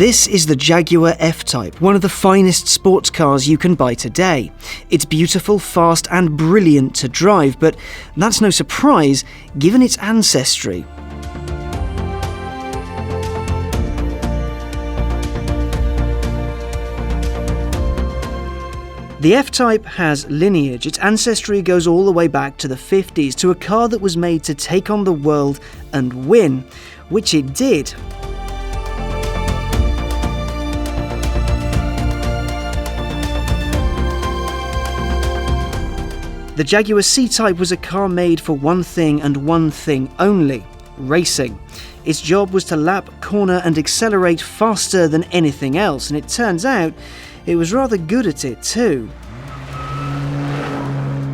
This is the Jaguar F-Type, one of the finest sports cars you can buy today. It's beautiful, fast and brilliant to drive, but that's no surprise given its ancestry. The F-Type has lineage. Its ancestry goes all the way back to the 50s, to a car that was made to take on the world and win, which it did. The Jaguar C-Type was a car made for one thing and one thing only: racing. Its job was to lap, corner and accelerate faster than anything else, and it turns out it was rather good at it too.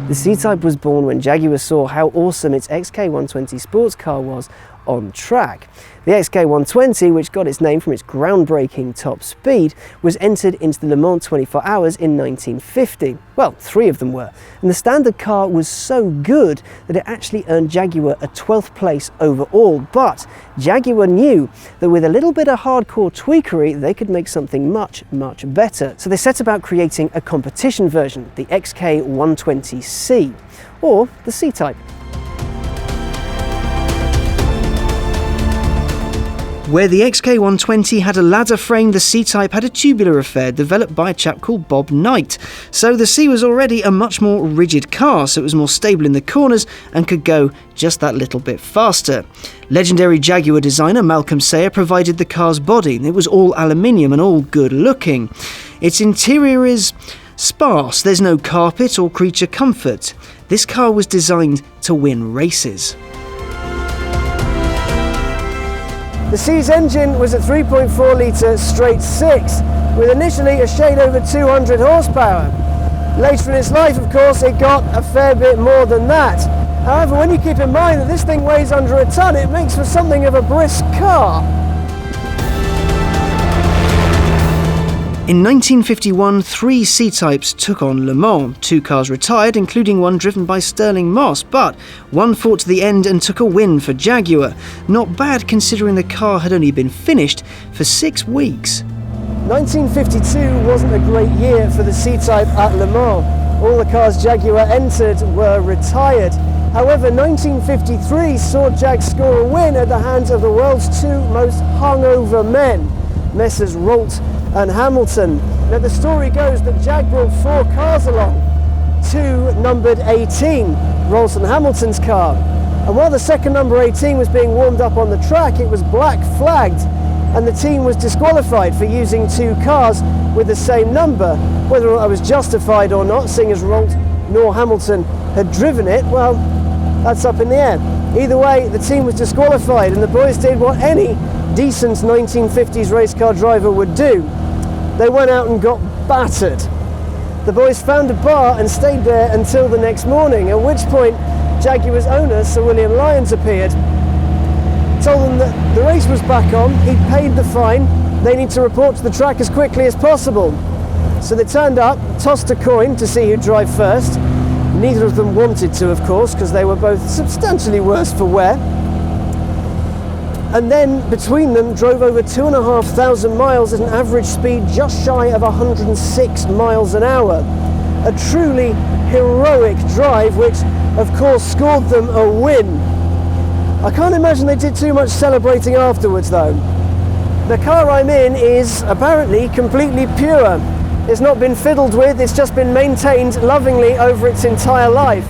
The C-Type was born when Jaguar saw how awesome its XK120 sports car was on track. The XK120, which got its name from its groundbreaking top speed, was entered into the Le Mans 24 Hours in 1950. Well, 3 of them were. And the standard car was so good that it actually earned Jaguar a 12th place overall. But Jaguar knew that with a little bit of hardcore tweakery, they could make something much, much better. So they set about creating a competition version, the XK120C, or the C-Type. Where the XK120 had a ladder frame, the C-Type had a tubular affair developed by a chap called Bob Knight. So the C was already a much more rigid car, so it was more stable in the corners and could go just that little bit faster. Legendary Jaguar designer Malcolm Sayer provided the car's body. It was all aluminium and all good looking. Its interior is sparse, there's no carpet or creature comfort. This car was designed to win races. The C's engine was a 3.4 litre straight 6, with initially a shade over 200 horsepower. Later in its life, of course, it got a fair bit more than that. However, when you keep in mind that this thing weighs under a ton, it makes for something of a brisk car. In 1951, 3 C-Types took on Le Mans. 2 cars retired, including one driven by Stirling Moss, but one fought to the end and took a win for Jaguar. Not bad considering the car had only been finished for 6 weeks. 1952 wasn't a great year for the C-Type at Le Mans. All the cars Jaguar entered were retired. However, 1953 saw Jag score a win at the hands of the world's 2 most hungover men, Messrs Rolt and Hamilton. Now the story goes that Jag brought 4 cars along, 2 numbered 18, Rolt and Hamilton's car. And while the second number 18 was being warmed up on the track, it was black flagged and the team was disqualified for using 2 cars with the same number. Whether I was justified or not, seeing as Rolt nor Hamilton had driven it, well, that's up in the air. Either way, the team was disqualified and the boys did what any decent 1950s race car driver would do. They went out and got battered. The boys found a bar and stayed there until the next morning, at which point Jaguar's owner, Sir William Lyons, appeared, told them that the race was back on, he'd paid the fine, they need to report to the track as quickly as possible. So they turned up, tossed a coin to see who'd drive first. Neither of them wanted to, of course, because they were both substantially worse for wear. And then between them drove over 2,500 miles at an average speed just shy of 106 miles an hour. A truly heroic drive, which of course scored them a win. I can't imagine they did too much celebrating afterwards though. The car I'm in is apparently completely pure. It's not been fiddled with, it's just been maintained lovingly over its entire life.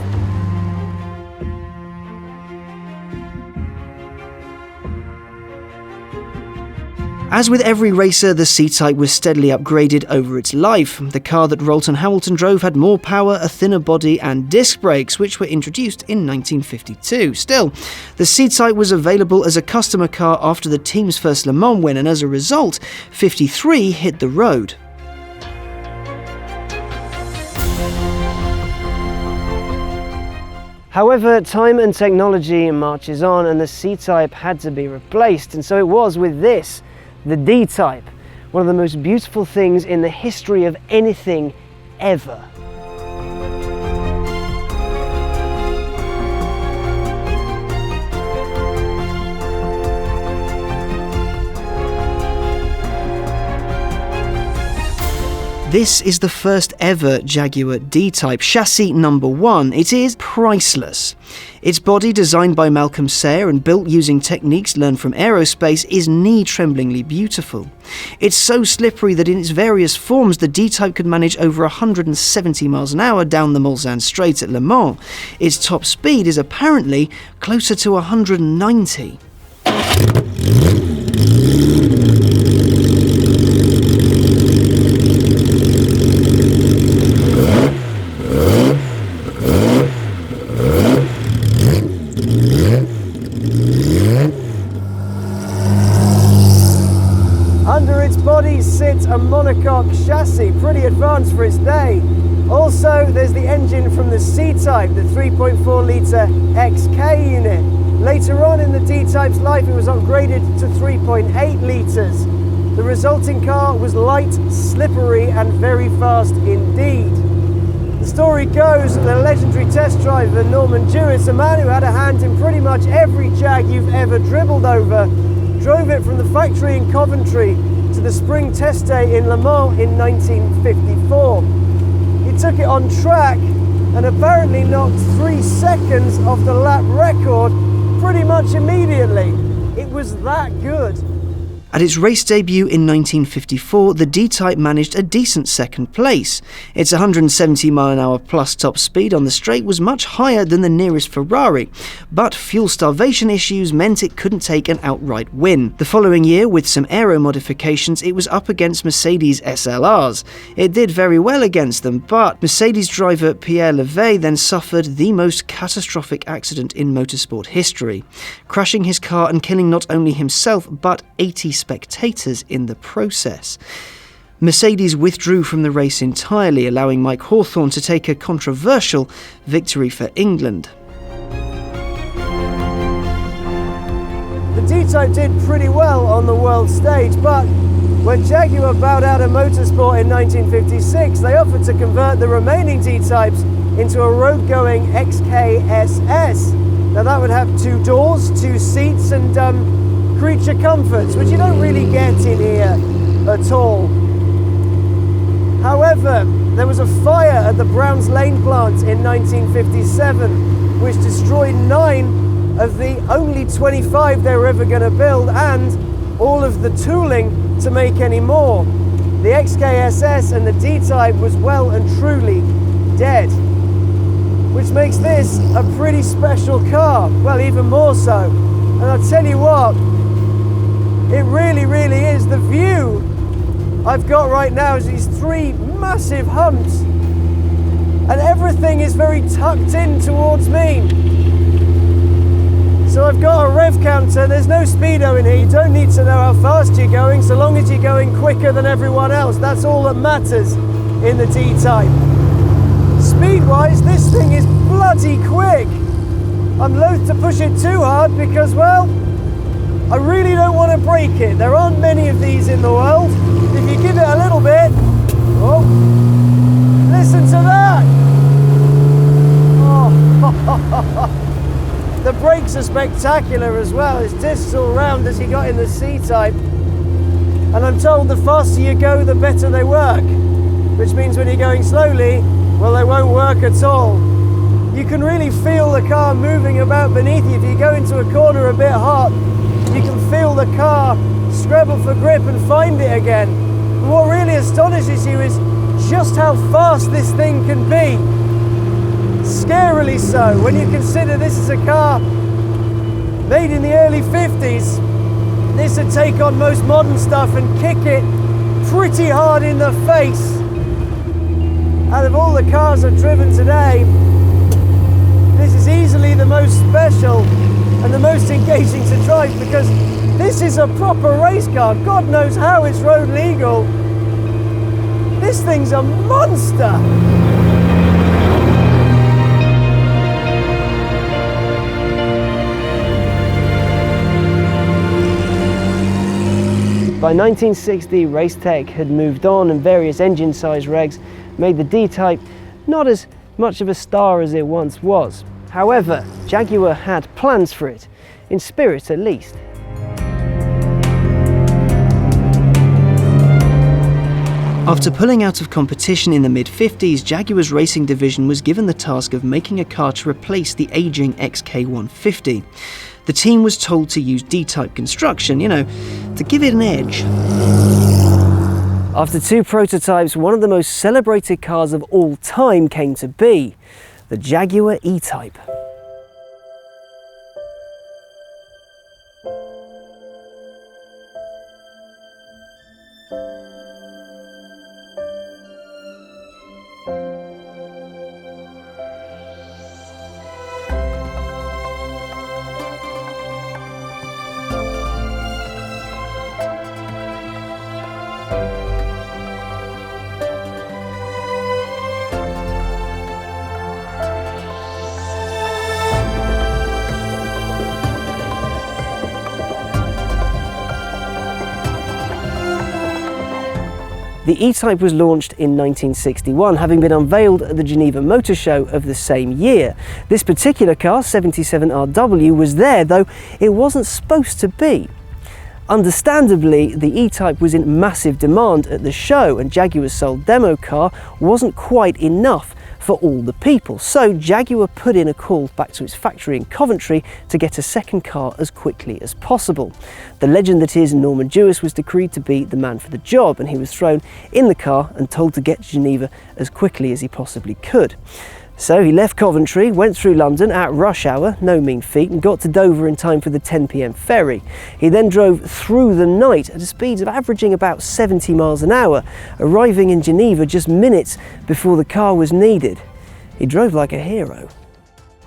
As with every racer, the C-Type was steadily upgraded over its life. The car that Rolt and Hamilton drove had more power, a thinner body and disc brakes, which were introduced in 1952. Still, the C-Type was available as a customer car after the team's first Le Mans win, and as a result, 53 hit the road. However, time and technology marches on and the C-Type had to be replaced, and so it was with this, the D-Type, one of the most beautiful things in the history of anything ever. This is the first ever Jaguar D-Type, chassis number 1. It is priceless. Its body, designed by Malcolm Sayer and built using techniques learned from aerospace, is knee-tremblingly beautiful. It's so slippery that in its various forms the D-Type could manage over 170 miles an hour down the Mulsanne Straight at Le Mans. Its top speed is apparently closer to 190. Under its body sits a monocoque chassis, pretty advanced for its day. Also, there's the engine from the C-Type, the 3.4 litre XK unit. Later on in the D-Type's life, it was upgraded to 3.8 litres. The resulting car was light, slippery, and very fast indeed. The story goes that the legendary test driver Norman Jewis, a man who had a hand in pretty much every Jag you've ever dribbled over, drove it from the factory in Coventry to the spring test day in Le Mans in 1954. He took it on track and apparently knocked 3 seconds off the lap record pretty much immediately. It was that good. At its race debut in 1954, the D-Type managed a decent second place. Its 170 mph plus top speed on the straight was much higher than the nearest Ferrari, but fuel starvation issues meant it couldn't take an outright win. The following year, with some aero modifications, it was up against Mercedes SLRs. It did very well against them, but Mercedes driver Pierre Levey then suffered the most catastrophic accident in motorsport history, crashing his car and killing not only himself but 80 spectators in the process. Mercedes withdrew from the race entirely, allowing Mike Hawthorn to take a controversial victory for England. The D-Type did pretty well on the world stage, but when Jaguar bowed out of motorsport in 1956, they offered to convert the remaining D-Types into a road-going XKSS. Now that would have 2 doors, 2 seats, and creature comforts, which you don't really get in here at all. However, there was a fire at the Browns Lane plant in 1957, which destroyed 9 of the only 25 they were ever going to build, and all of the tooling to make any more. The XKSS and the D-Type was well and truly dead, which makes this a pretty special car. Well, even more so. And I'll tell you what, it really, really is. The view I've got right now is these 3 massive humps, and everything is very tucked in towards me. So I've got a rev counter. There's no speedo in here. You don't need to know how fast you're going, so long as you're going quicker than everyone else. That's all that matters in the D-Type. Speed-wise, this thing is bloody quick. I'm loath to push it too hard because, well, I really don't want to break it. There aren't many of these in the world. If you give it a little bit, oh, listen to that. Oh. The brakes are spectacular as well. It's discs all round as you got in the C-Type. And I'm told the faster you go, the better they work. Which means when you're going slowly, well, they won't work at all. You can really feel the car moving about beneath you. If you go into a corner a bit hot, you can feel the car scrabble for grip and find it again. And what really astonishes you is just how fast this thing can be. Scarily so, when you consider this is a car made in the early 50s. This would take on most modern stuff and kick it pretty hard in the face. Out of all the cars I've driven today, this is easily the most special and the most engaging to drive, because this is a proper race car. God knows how it's road legal. This thing's a monster. By 1960, race tech had moved on and various engine size regs made the D-Type not as much of a star as it once was. However, Jaguar had plans for it, in spirit at least. After pulling out of competition in the mid-50s, Jaguar's racing division was given the task of making a car to replace the ageing XK150. The team was told to use D-Type construction, to give it an edge. After 2 prototypes, one of the most celebrated cars of all time came to be, the Jaguar E-Type. The E-Type was launched in 1961, having been unveiled at the Geneva Motor Show of the same year. This particular car, 77RW, was there, though it wasn't supposed to be. Understandably, the E-Type was in massive demand at the show, and Jaguar's sold demo car wasn't quite enough for all the people. So Jaguar put in a call back to its factory in Coventry to get a second car as quickly as possible. The legend that is Norman Dewis was decreed to be the man for the job, and he was thrown in the car and told to get to Geneva as quickly as he possibly could. So he left Coventry, went through London at rush hour, no mean feat, and got to Dover in time for the 10 p.m. ferry. He then drove through the night at a speed of averaging about 70 miles an hour, arriving in Geneva just minutes before the car was needed. He drove like a hero.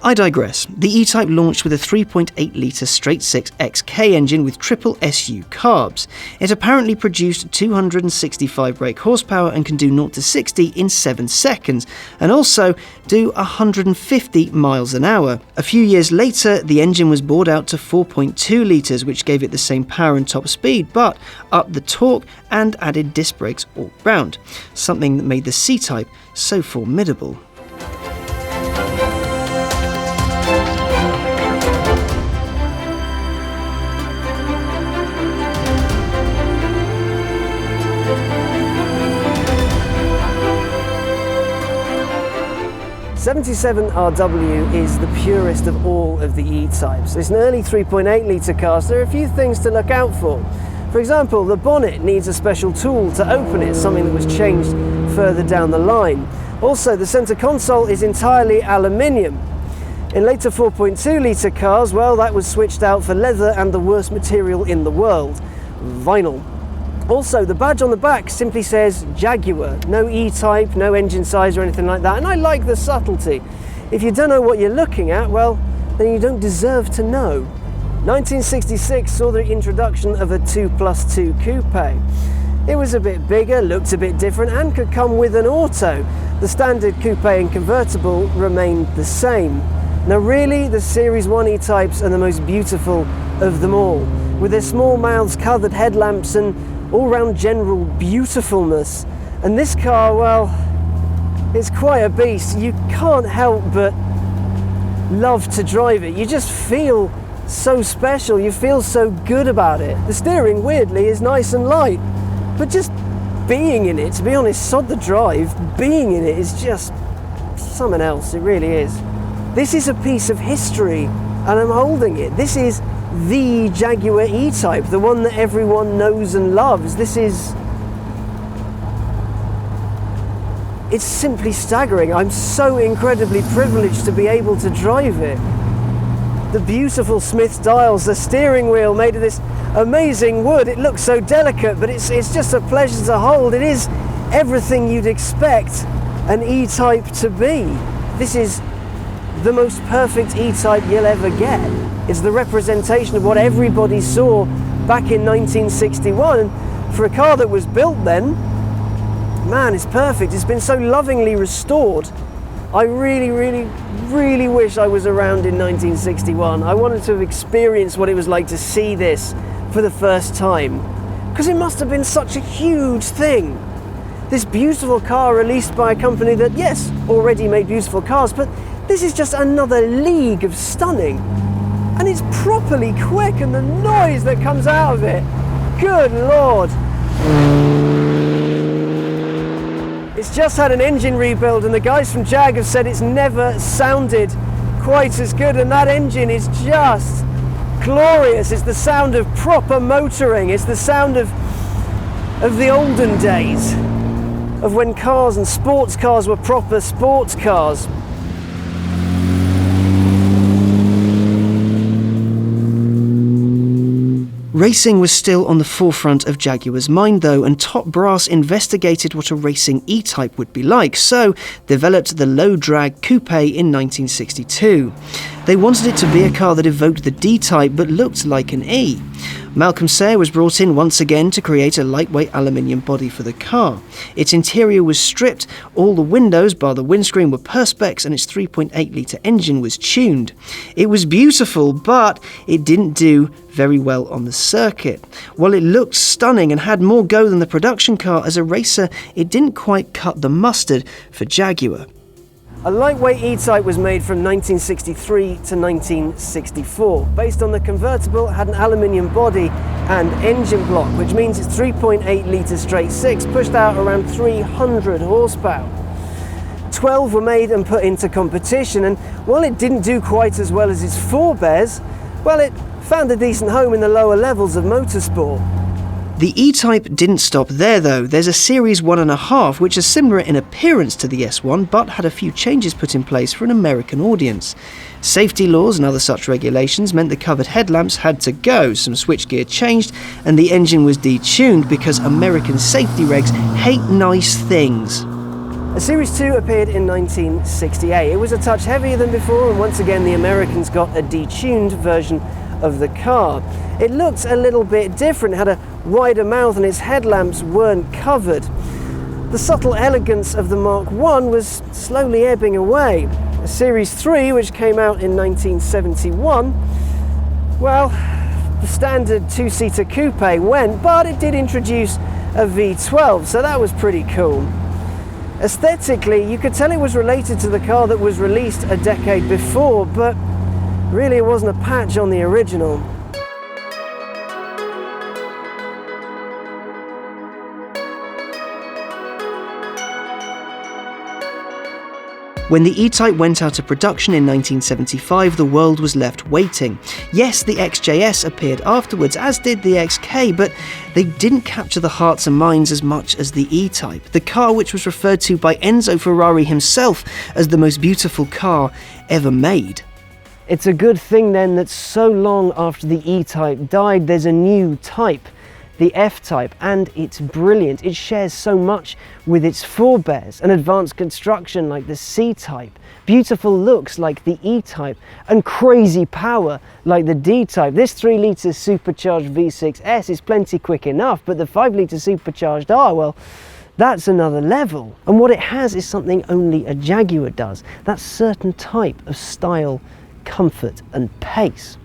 I digress. The E-Type launched with a 3.8-litre straight-six XK engine with triple SU carbs. It apparently produced 265 brake horsepower and can do 0 to 60 in 7 seconds, and also do 150 miles an hour. A few years later, the engine was bored out to 4.2 litres, which gave it the same power and top speed, but upped the torque and added disc brakes all round, something that made the C-Type so formidable. '77RW is the purest of all of the E-Types. It's an early 3.8 litre car, so there are a few things to look out for. For example, the bonnet needs a special tool to open it, something that was changed further down the line. Also, the centre console is entirely aluminium. In later 4.2 litre cars, well, that was switched out for leather and the worst material in the world, vinyl. Also, the badge on the back simply says Jaguar, no E-Type, no engine size or anything like that, and I like the subtlety. If you don't know what you're looking at, well, then you don't deserve to know. 1966 saw the introduction of a 2+2 coupe. It was a bit bigger, looked a bit different, and could come with an auto. The standard coupe and convertible remained the same. Now really, the Series 1 E-Types are the most beautiful of them all, with their small mouths, coloured headlamps and all-round general beautifulness. And this car, well, it's quite a beast. You can't help but love to drive it. You just feel so special, you feel so good about it. The steering, weirdly, is nice and light, but just being in it, to be honest, sod the drive, being in it is just something else, it really is. This is a piece of history, and I'm holding it. This is the Jaguar E-Type, the one that everyone knows and loves. It's simply staggering. I'm so incredibly privileged to be able to drive it. The beautiful Smith's dials, the steering wheel made of this amazing wood. It looks so delicate, but it's just a pleasure to hold. It is everything you'd expect an E-Type to be. This is the most perfect E-Type you'll ever get. It's the representation of what everybody saw back in 1961. For a car that was built then, man, it's perfect. It's been so lovingly restored. I really, really, really wish I was around in 1961. I wanted to have experienced what it was like to see this for the first time, because it must have been such a huge thing. This beautiful car released by a company that, yes, already made beautiful cars, but this is just another league of stunning. And it's properly quick, and the noise that comes out of it, good Lord. It's just had an engine rebuild, and the guys from Jag have said it's never sounded quite as good, and that engine is just glorious. It's the sound of proper motoring. It's the sound of the olden days, of when cars and sports cars were proper sports cars. Racing was still on the forefront of Jaguar's mind though, and top brass investigated what a racing E-Type would be like, so developed the low-drag coupe in 1962. They wanted it to be a car that evoked the D-Type but looked like an E. Malcolm Sayer was brought in once again to create a lightweight aluminium body for the car. Its interior was stripped, all the windows bar the windscreen were perspex, and its 3.8-litre engine was tuned. It was beautiful, but it didn't do very well on the circuit. While it looked stunning and had more go than the production car, as a racer it didn't quite cut the mustard for Jaguar. A lightweight E-Type was made from 1963 to 1964. Based on the convertible, it had an aluminium body and engine block, which means it's 3.8 litre straight six, pushed out around 300 horsepower. 12 were made and put into competition, and while it didn't do quite as well as its forebears, well, it found a decent home in the lower levels of motorsport. The E-Type didn't stop there though. There's a Series 1.5 which is similar in appearance to the S1 but had a few changes put in place for an American audience. Safety laws and other such regulations meant the covered headlamps had to go, some switchgear changed, and the engine was detuned because American safety regs hate nice things. A Series 2 appeared in 1968. It was a touch heavier than before, and once again the Americans got a detuned version of the car. It looked a little bit different, it had a wider mouth and its headlamps weren't covered. The subtle elegance of the Mark I was slowly ebbing away. A Series 3, which came out in 1971, well, the standard two-seater coupe went, but it did introduce a V12, so that was pretty cool. Aesthetically, you could tell it was related to the car that was released a decade before, but really it wasn't a patch on the original. When the E-Type went out of production in 1975, the world was left waiting. Yes, the XJS appeared afterwards, as did the XK, but they didn't capture the hearts and minds as much as the E-Type, the car which was referred to by Enzo Ferrari himself as the most beautiful car ever made. It's a good thing then that so long after the E-Type died, there's a new type, the F-Type, and it's brilliant. It shares so much with its forebears, an advanced construction like the C-Type, beautiful looks like the E-Type, and crazy power like the D-Type. This 3-litre supercharged V6S is plenty quick enough, but the 5-litre supercharged R, well, that's another level. And what it has is something only a Jaguar does, that certain type of style, comfort and pace.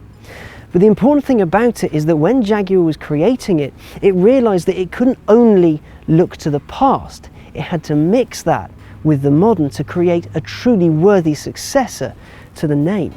But the important thing about it is that when Jaguar was creating it, it realised that it couldn't only look to the past, it had to mix that with the modern to create a truly worthy successor to the name.